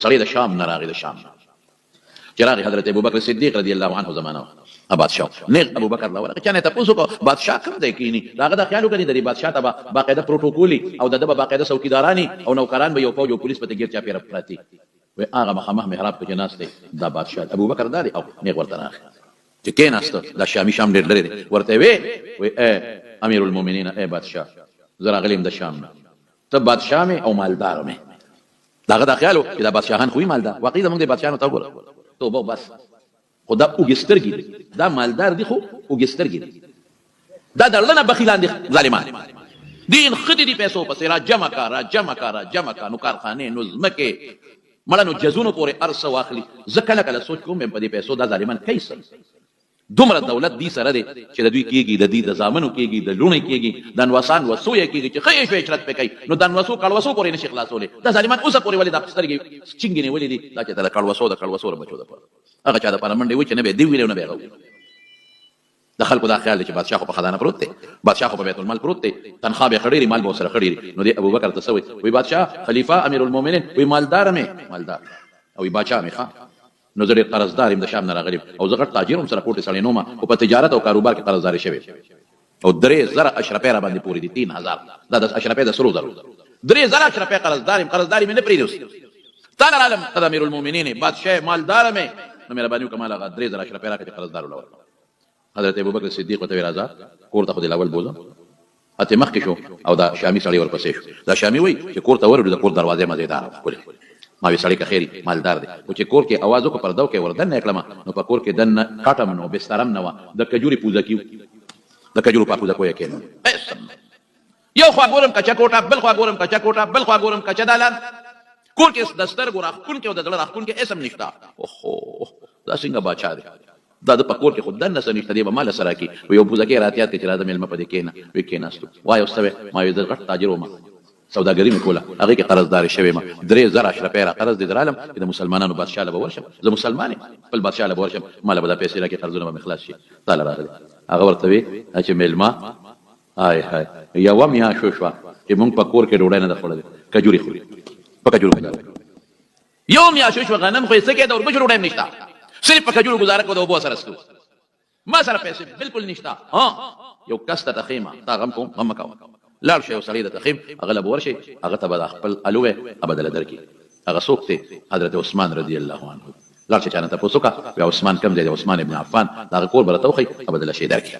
سړی د شام نه راغی، د شام چې راغی حضرت ابوبکر صدیق رضی الله عنه زمانه بادشاه نیغ ابوبکر له ورغه چا نه تاسو کو بادشاه کوم دی کینی داغه د خیالو کوي د بادشاه ته باقاعده پروتوکولي او د باقاعده څوکیدارانی او نوکران به یو فوج او پولیس په تګیر چا پیر پراتی و هغه مخامخ محراب کې ناس دی دا بادشاه ابوبکر داري او نیغ ورته راغی چې کیناسته د شامي شام ډېر لري ورته وی امیر المؤمنین ای بادشاه زرا غلیم د شام ته بادشاه مې او مالدار مې داغه د خیالو چې دا بادشاهان خوې مالدار واقعي زموږ د بادشاهانو ته وګوره توبه بس خدا اوګسترګي دا مالدار دي خو اوګسترګي دا دلنه بخیلان دي ظالمان دین خدي دي پیسو پس را جمع کا نو کارخانه نو زمکه مړنو جزونو پورې ارسه واخلي زکله کله سوچ کوم په دې پیسو دا ظالمان کیسه دومره دولت دي سره دي چې د دوی کېږي د دې د زامنو کېږي د لونې کېږي د انوسان وسوې کېږي چې خې شوې چرت پکې نو د انوسو کړوسو پورې نشي خلاصولې دا ظالمان اوسه پورې ولې د سترګې چنګې ولې دي دا چې د کړوسو بچو د پاره هغه چا د پاره منډه و چې نه به دی ویلو نه به د خلکو دا خیال چې بادشاہ په خزانه پروت دی بادشاہ په بیت المال پروت دی تنخواه به خړېری مال به سره خړېری نو دی ابوبکر ته سوي وی بادشاہ خلیفہ امیر المؤمنین وی مالدار او وی بادشاہ می ښا نو زه ډېر قرضدار یم د شام نه راغلی او زه غټ تاجر هم سره کوټې سړی نوم او په تجارت او کاروبار کې قرضداري شوی او 3000 اشرفې را باندې پورې دي 3000 دا د اشرفې د سرو زرو 3000 اشرفې قرضداري مې نه پرېږدو تعالی عالم قد امیر المؤمنین بادشاہ مالدار مې نو مهرباني وکړه مال هغه 3000 اشرفې راکړه قرضدار ولور حضرت ابوبکر صدیق ته راځه کور ته خو د اول بوزم اته مخکې شو او دا شامي سړی ورپسې شو دا شامي وای چې کور ته ورډو د کور دروازه مزیدار کولې ما وی سړی که خیری مالدار دی او چې کور کې आवाज وکړ پردو کې وردن نکړم نو په کور کې دن کاټم نو بسترم نو د کجوري پوزا کیو د کجورو په پوزا کوی کېنو یو خوا ګورم کچا کوټه بل خوا ګورم کچا کوټه بل خوا ګورم کچا دالان کور کې دستر ګور اخون کې او د دلر اخون کې اسم نشتا اوهو دا څنګه بچا دی دا د پکور کې خود دنه سنشته دی به مال سره کی یو پوزا کې راتیات کې چې راځم ملما پدې کېنا وې کېناستو وای اوسه ما یو د غټ تاجر ومه سوداګری مې کوله هغه کې قرضدار شوی ما 3000 اشرفې را قرض دي درالم چې د مسلمانانو بادشاہ له ورشم زه مسلمان یم خپل بادشاہ له ورشم مال به د پیسې راکې قرضونه به خلاص شي تعالی راغلی هغه ورته وی چې ملما هاي یو میا شو چې مونږ په کور کې ډوډۍ نه د خوړل کجوري خوري په کجورو یو میا شو غنم خو یې څه کې د اوربشو ډوډۍ نشته صرف په کجورو گزاره کو د اوبو سره ستو ما سره پیسې بالکل نشته ها یو کس ته تخیمه تا غم کوم غم کاوه لاړ شي او سړی د تخیم هغه له ورشي هغه ته به خپل الوه ابدل درکې هغه څوک دی حضرت عثمان رضی الله عنه لاړ شي چانه تاسو کا یا عثمان کم دی عثمان ابن عفان دا کور برته خو ابدل شي درکې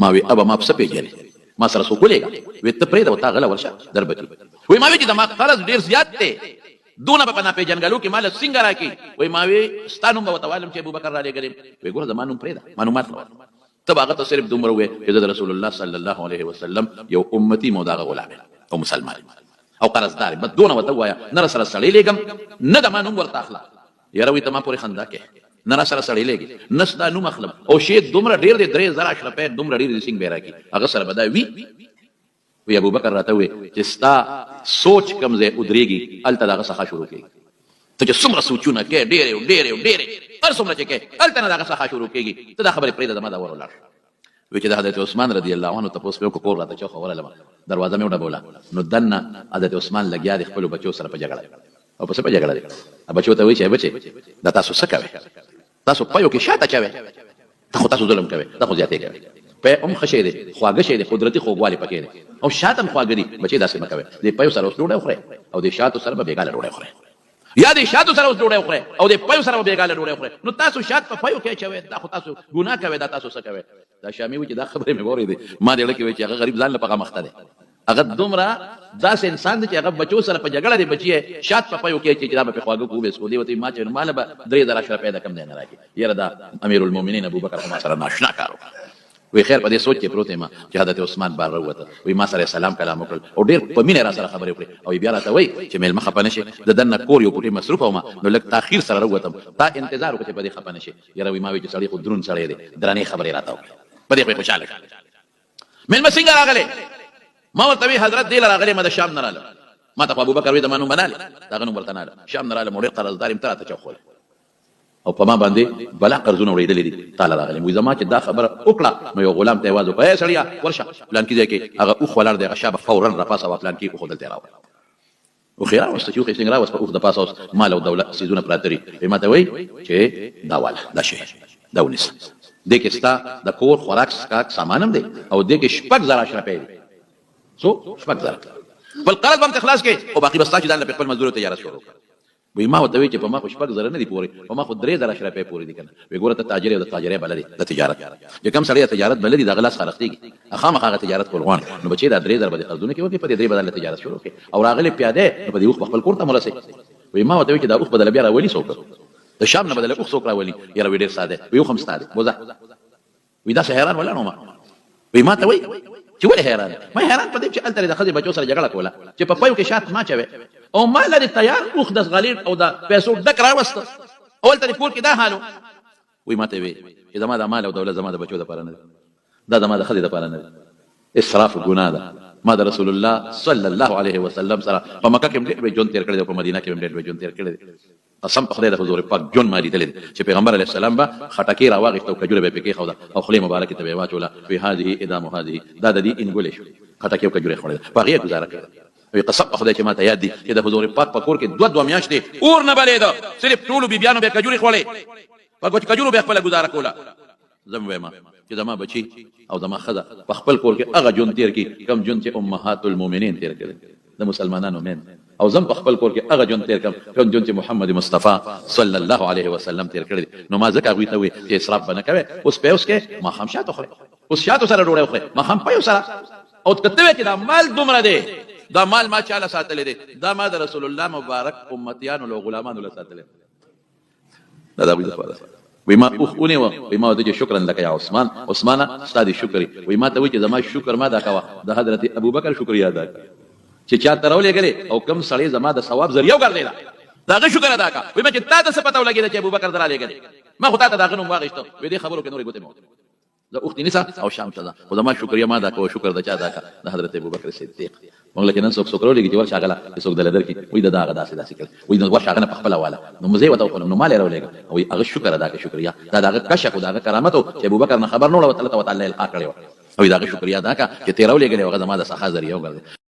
ما وی ابا ما په پیژنې ما سره سو کولېګا وې ته پرې دا وتا غلا ورشه دربکی وې ما وی چې دماغ قرض ډیر زیات دی دونه په نه پیژنګلو کې مال څنګه راکی وې ما وی ستانو به وتعالم چې ابوبکر را لګرم وې ګور زمانو پرې دا معلومات تب هغه ته صرف دومره وې چې رسول الله صلی الله علیه وسلم یو امتی مو دا غلام او مسلمان او قرضدار بد دونه وته وایا نه سره سړی لګم نه د مانو ورته اخلا یاره وې ته ما پورې خندا کې نه سره سړی لګي نسدا نو مخلم او شی دومره ډیر دی 3000 اشرفې دومره ډیر دي څنګه به راکی هغه سره بدای وی ابوبکر راته وی چې ستا سوچ کمزه ودرېږي الته دغه څخه شروع کیږي ته چې څومره سوچونه کې ډېرې هر څومره چې کې الته نه دغه څخه شروع کیږي ته دا خبرې پرې د ما دا ورولار وی چې د حضرت عثمان رضی الله عنه تاسو په کور راته چې خبره لمه دروازه مې وډه بوله نو دنه حضرت عثمان لګیا د خپل بچو سره په جګړه او په څه په جګړه دي بچو ته وی چې بچي دا تاسو څه کوي تاسو په یو کې شاته چوي تاسو ظلم کوي تاسو زیاتې کوي په خشه دي خواږه شه دي قدرتي خوګوالي پکې دي او شاتم خواږه دي بچي داسې مکوي دې پيو سره اوس ډوډۍ خوري او دې شاتو سره به بیګاله ډوډۍ خوري یا دې شاتو سره اوس ډوډۍ خوري او دې پيو سره به بیګاله ډوډۍ خوري نو تاسو شات په پيو کې چوي دا خو تاسو ګناه کوي دا تاسو څه کوي دا شامي و چې دا خبره مې ووري دي ما دې لکه وي چې هغه غریب ځان لپاره مخته دي هغه دومره داس انسان دی چې هغه بچو سره په جګړه دی بچي شات په پيو کې چې دا په خواږه کو وسکو دی وته ما چې مال به 3000 اشرف پیدا کم دی نه راکی یره دا امیر المؤمنین ابوبکر هم سره ناشنا کارو وی خیر په دې سوچ کې پروت ما چې حضرت عثمان بار وروته وی ما سره سلام کلام وکړ او ډیر په مینه را سره خبرې وکړې او بیا راته وی چې مېلمه خپنه شي د دنه کور یو پټي مصروف او ما نو لک تاخير سره وروتم تا انتظار وکړ په دې خپنه شي یره وی ما وی چې سړی خو درون سړی دی درانه خبرې راته وکړه په دې خوشاله مېلمه څنګه راغله ما ورته وی حضرت دې راغله ما د شام نه رااله ما ته ابوبکر وی د مانو بناله دا غنو ورته نه شام نه رااله مور قرضدار امترا ته چخول او په ما باندې بلا قرضونه وړېدلې دي تعالی راغلی وې زما چې دا خبره وکړه نو یو غلام ته आवाज وکړ سړیا ورشه پلان کې ځکه هغه او خلار دی غشابه فورا را پاسه پلان کې خو دلته راو او خيار واستشيخ څنګه راوس په اوخ د پاسه اوس مال او دولت سيزونه پراتري ما ته وای چې دا والا دا شي دا ونیس د کې ستا د کور خوراک سکاک سامانم دی او د کې شپږ زره اشرفه دی سو شپږ زره بل قرض باندې خلاص کې او باقي بس تاسو ځان په خپل مزدور تجارت شروع وي ما وته وی چې په ما خو شپږ زره نه دی پوري او ما خو 3000 اشرفه پوري دي کنه وی ګوره ته تاجر او د تاجرې بلدي د تجارت چې کم سړی تجارت بلدي د غلاس خلختيږي اخامخ هغه تجارت کول غواړي نو بچي دا 3000 باندې قرضونه کې وکي په دې بدل تجارت شروع کې او راغلي پیاده نو په دې وخت خپل کور ته مرسي وی ما وته وی چې دا اوخ بدل بیا راولي څوک د شام نه بدل اوخ څوک راولي یاره وی ډیر ساده وی خو مستاده وځه وی دا حیران ولا نو ما وی ما ته وی چې ولې حیران ما حیران پدې چې الته د خځې بچو سره جګړه کوله چې په پيو کې شات ما چوي او ما لري تیار اوخ د غلیر او د پیسو ډک راوست اول ته کور کې دا حالو وی ما ته وی چې زما د مال او دولت زما د بچو د پاره نه دا زما د خځې د پاره نه اسراف ګناه ده ما د رسول الله صلی الله علیه وسلم سره په مکه کې ډېر جون تیر کړی او په مدینه کې ډېر جون تیر کړی قسم په خدای د حضور پاک جون مالي دل چې پیغمبر علیه السلام با خټکی راواغښت او کجوره به پکې خو او خلی مبارک ته به واچوله په هذه ادام هذه دا د دې انګولې شو خټکی او کجوره خوړل باغې گزاره کړ وی قسم په خدای چې ما ته یاد دي چې د حضور پاک په کور کې دوه میاشتې اور نه بلېده صرف ټولو بیبیانو به کجوري خوړلې په کجورو به خپل گزاره کوله زم وایم چې زما بچي او زما خزه په خپل کور کې هغه جون تیر کی کم جون چې امهات المؤمنین تیر کړي د مسلمانانو مين او زم په خپل کور کې هغه جون تیر کم جون چې محمد مصطفی صلی الله علیه وسلم تیر کړي نو ما ځکه غوي ته وي چې اسراف بنه کوي اوس په اوس کې ما هم شاته خوري اوس شاته سره ډوړې خوري ما هم په سره او کته چې دا مال دومره دی دا مال ما چاله ساتل دي دا ما د رسول الله مبارک امتیانو او غلامانو له ساتل دا وی د وی ما اخونه وی ما د شکر لك یا عثمان استاد شکر وی ما ته وی چې زما شکر ما دا کوا د حضرت ابوبکر شکر یاد چې چا ترولې غلې او کم سړی زما د ثواب ذریعہ ګرځیدا داغه شکر ادا کا وی ما چې تا ته پته ولګی چې ابوبکر درالې غلې ما خو ته داغه نوم واغښتو وی دې خبرو کې نورې ګوتې مو د اخت نساء او شام ته خو زما شکر ما دا کو شکر د چا دا کا د حضرت ابوبکر صدیق موږ لکه نن څوک څوک ورولې چې ورشا غلا څوک دل درکې وې دا دغه داسې کړ وې دا ورشا غنه په خپل والا نو مزه وته خو نو مال راولېګ او هغه شکر ادا کړ شکریا دا دغه کشف او دغه کرامت چې ابوبکر نه خبر نو الله تعالی القا کړو او دغه شکریا ادا کا چې تیرولېګ او هغه زما د سخا ذریعہ وګرځي